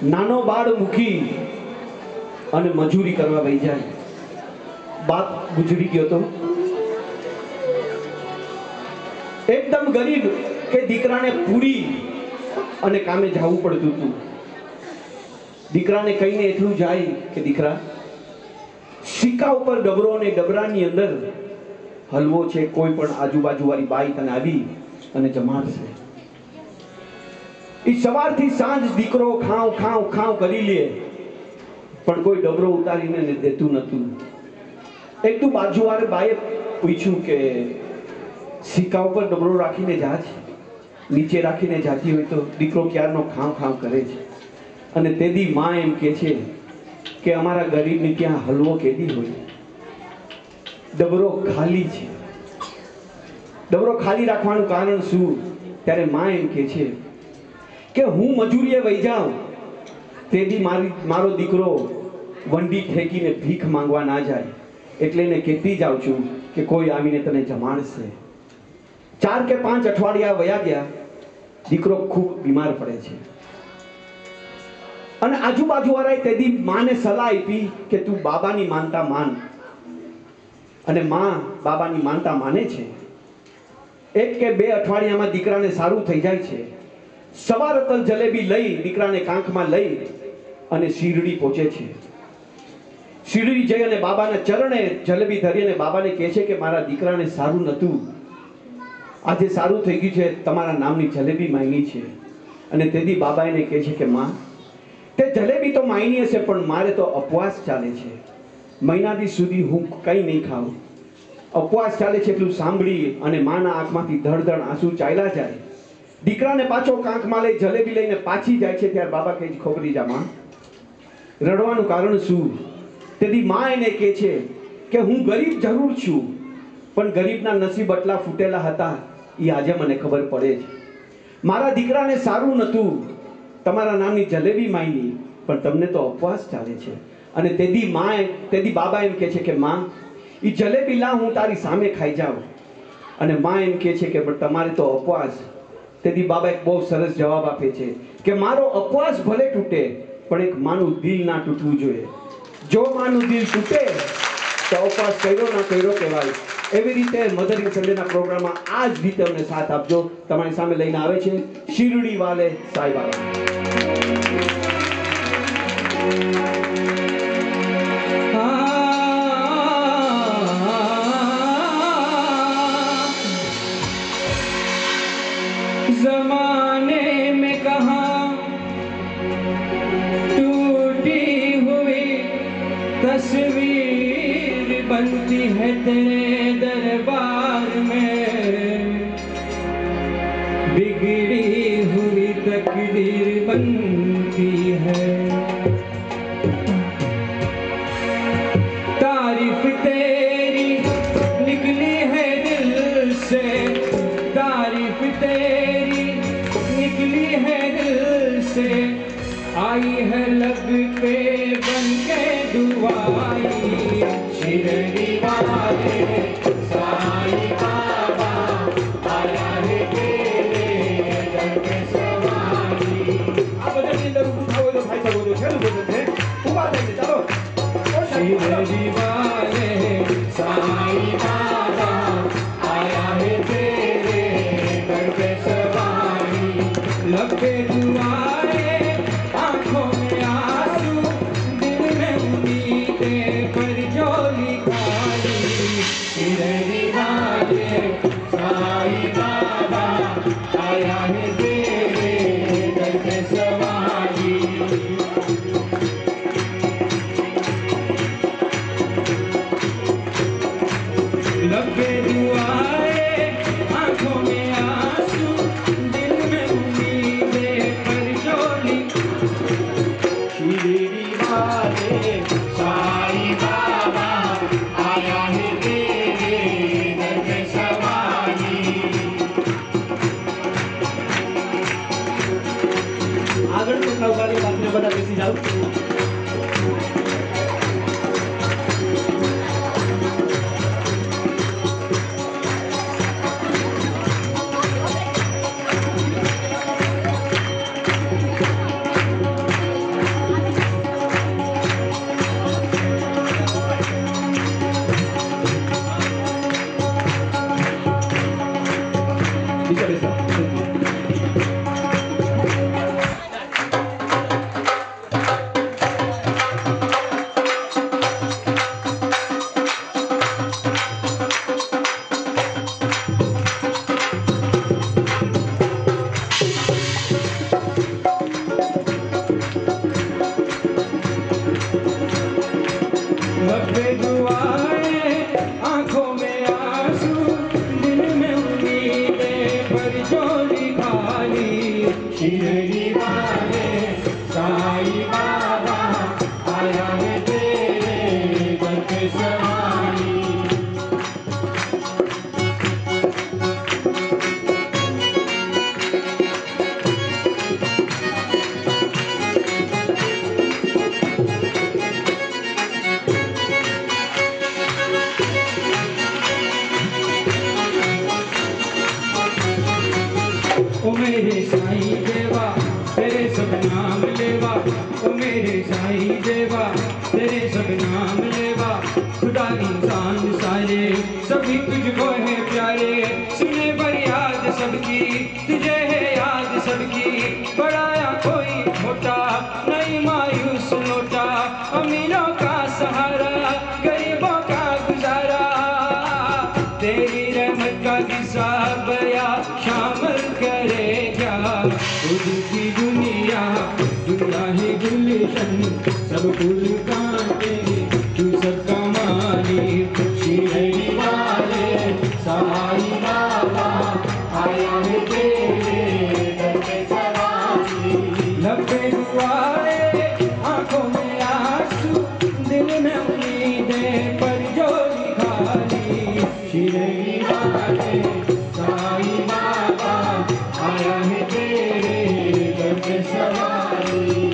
નાનો બાળ મૂકી અને મજૂરી કરવા વહી જાય. બાપ ગુજરી ગયો તો એકદમ ગરીબ કે દીકરાને પૂરી અને કામે જવું પડતું હતું. દીકરાને કહીને એટલું જાય કે દીકરા, સિક્કા ઉપર ડબરો અને ડબરાની અંદર હલવો છે, કોઈ પણ આજુબાજુ વાળી બાઈ તને આવી અને જમાડશે. એ સવારથી સાંજ દીકરો ખાવ ખાવ ખાવ કરી લે, પણ કોઈ ડબરો ઉતારીને દેતું નતું. એક તું બાજુવાળે બાઈએ પૂછ્યું કે સિક્કા ઉપર ડબરો રાખીને જા છે, નીચે રાખીને જાતી હોય તો દીકરો ક્યારનો ખાવ ખાવ કરે છે. અને તેદી માં એમ કે છે કે અમારા ગરીબની ત્યાં હલવો કેદી હોય, ડબરો ખાલી છે. ડબરો ખાલી રાખવાનું કારણ શું? ત્યારે માં એમ કે છે કે હું મજૂરીએ વહી જાઉં તેદી મારો દીકરો વંડી ઠેકીને ભીખ માંગવા ના જાય, એટલે એને કહેતી જાઉં છું કે કોઈ આવીને તને જમાડશે. 4 કે 5 અઠવાડિયા વયા ગયા. દીકરો ખૂબ બીમાર પડે છે અને આજુબાજુ વાળાએ તેદી માને સલાહ આપી કે તું બાબાની માનતા માન. અને માં બાબાની માનતા માને છે. 1 કે 2 અઠવાડિયામાં દીકરાને સારું થઈ જાય છે. સવાર તલ જલેબી લઈ દીકરાને કાંખમાં લઈ અને શીરડી પહોંચે છે. શીરડી જઈ અને બાબાના ચરણે જલેબી ધરી અને બાબાને કહે છે કે મારા દીકરાને સારું નતું, આજે સારું થઈ ગયું છે, તમારા નામની જલેબી માંગી છે. અને તેથી બાબા એને કહે છે કે માં, તે જલેબી તો માંગી હશે, પણ મારે તો ઉપવાસ ચાલે છે. મહિનાથી સુધી હું કંઈ નહીં ખાઉં. ઉપવાસ ચાલે છે એટલું સાંભળી અને માના આંખમાંથી ધડધડ આંસુ ચાલ્યા જાય. દીકરાને પાછો કાંખમાં લઈ જલેબી લઈને પાછી જાય છે. ત્યારે બાબા કહે છે, ખોબરી જા માં, રડવાનું કારણ શું? તેથી માં એને કહે છે કે હું ગરીબ જરૂર છું, પણ ગરીબના નસીબ આટલા ફૂટેલા હતા એ આજે મને ખબર પડે છે. મારા દીકરાને સારું નતું, તમારા નામની જલેબી માંગી, પણ તમને તો ઉપવાસ ચાલે છે. અને તેથી બાબા એમ કહે છે કે માં, એ જલેબી લા, હું તારી સામે ખાઈ જાઉં. અને માં એમ કહે છે કે પણ તમારે તો ઉપવાસ. તેથી બાબા એક બહુ સરસ જવાબ આપે છે કે મારો ઉપવાસ ભલે તૂટે, પણ એક માનું દિલ ના તૂટવું જોઈએ. જો માનું દિલ તૂટે તો ઉપવાસ કર્યો ના કર્યો કહેવાય. એવી રીતે મધરિંગ સન્ડેના પ્રોગ્રામમાં આ જ રીતે અમને સાથ આપજો. તમારી સામે લઈને આવે છે શિરડી વાલે સાઈ બાબા. ज़माने में कहाँ टूटी हुई तस्वीर बनती है तेरे दरबार में, बिगड़ी हुई तकदीर बनती है. तारीफ तेरी निकली है दिल से, तारीफ तेरी निकली है दिल से, आई है लब पे बन के दुआई. शिरडी वाले साईं बाबा आया है तेरे दर पे सवारी. આ બધાની અંદર ઊભું થાવ તો ભાઈ શકો છો, છેલ્લું ભજન છે. ઊભા થઈને ચાલો. शिरडी वाले साईं बाबा आया है तेरे दर पे सवारी. लब पे दुआए, आंखों में आंसू, दिल में उम्मीदें पर झोली खाली. शिरडी वाले साईं बाबा आया है तेरे दर पे सवारी. लबे दुआए, आंखों में आंसू, दिल में उम्मीदें पर झोली. शिरडी वाले साईं बाबा आया है तेरे दर पे सवारी. આગળ કેટલા ઉગાડી બાકીના બધા બેસી જાઓ. वाले साईं बाबा आया है तेरे दर पे सवारी। ओ मेरे साईं देवा तेरे सब नाम लेवा, ओ मेरे साईं देवा तेरे सब नाम लेवा। खुदा इंसान सारे सभी तुझको है प्यारे, सुने फरियाद सबकी तुझे है याद सबकी। बड़ाया कोई छोटा नहीं मायूस लौटा, अमीरों का सहारा गरीबों का गुजारा। तेरी रहमत का किस्सा बया शामिल करे क्या, खुद की दुनिया दुनिया है गुलशन, सब फूल कांटे तू सबका मालिक। शिरडी वाले साईं बाबा आया है तेरे दर पे सवारी। लब पे दुआएं आंखों में आंसू, दिल में उम्मीदें पर जो खाली। शिरडी वाले साईं बाबा आया है तेरे दर पे सवारी।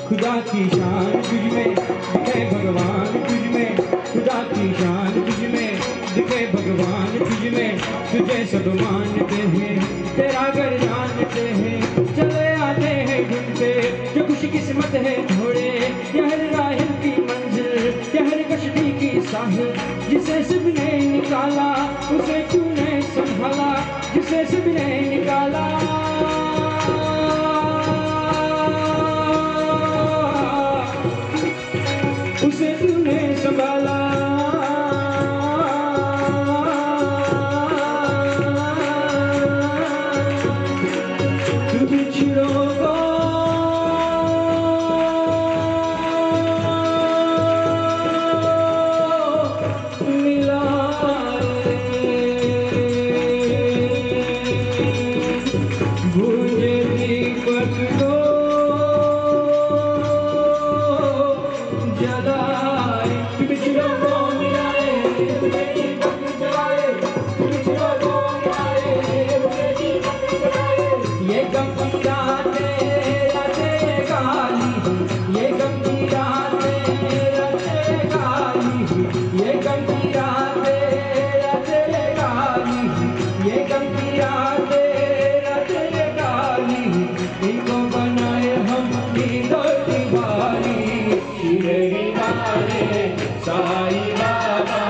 खुदा की शान तुझ में दिखे भगवान तुझ में, खुदा की शान तुझ में दिखे भगवान तुझ में। तुझे सब मानते हैं तेरा घर जानते हैं, चले आते हैं ढूंढते जो खुश किस्मत है थोड़े। यह राहिल की मंजिल यह कश्ती की साहिल, जिसे सब ने निकाला उसे तूने संभाला, जिसे सब ने निकाला उसे तूने संभाला। तू बिछड़ों को मिलाए, गूंजे दीपक को जलाए। तू बिछड़ों को मिलाए, गूंजे दीपक जलाए। तू बिछड़ों को मिलाए, गूंजे दीपक जलाए। ये गम की रातें रातें काली हूँ, ये गम की रातें रातें काली हूँ, ये गम की रातें रातें काली हूँ, ये गम की रातें रातें काली हूँ। इनको बनाए हम नींदों की बारी। शिरडी वाले साईं बाबा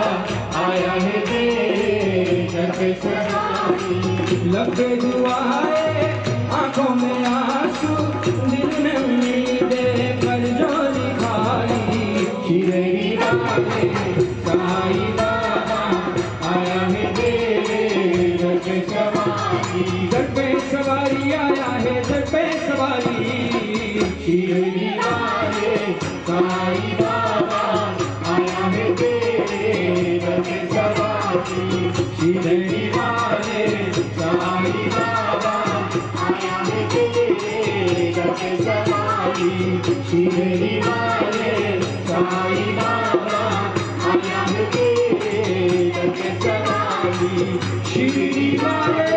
आया है तेरे दर पे सवारी। लब पे दुआएं आंखों में आंसू, दिल में उम्मीदें पर झोली खाली। शिरडी वाले साईं बाबा आया है तेरे दर पे सवारी। दर पे सवारी आया है दर पे सवारी। शिरडी वाले साईं बाबा आया है तेरे दर पे सवारी। शिरडी वाले साईं बाबा आया है तेरे दर पे सवारी। शिरडी वाले साईं बाबा आया है तेरे दर पे सवारी। शिरडी वाले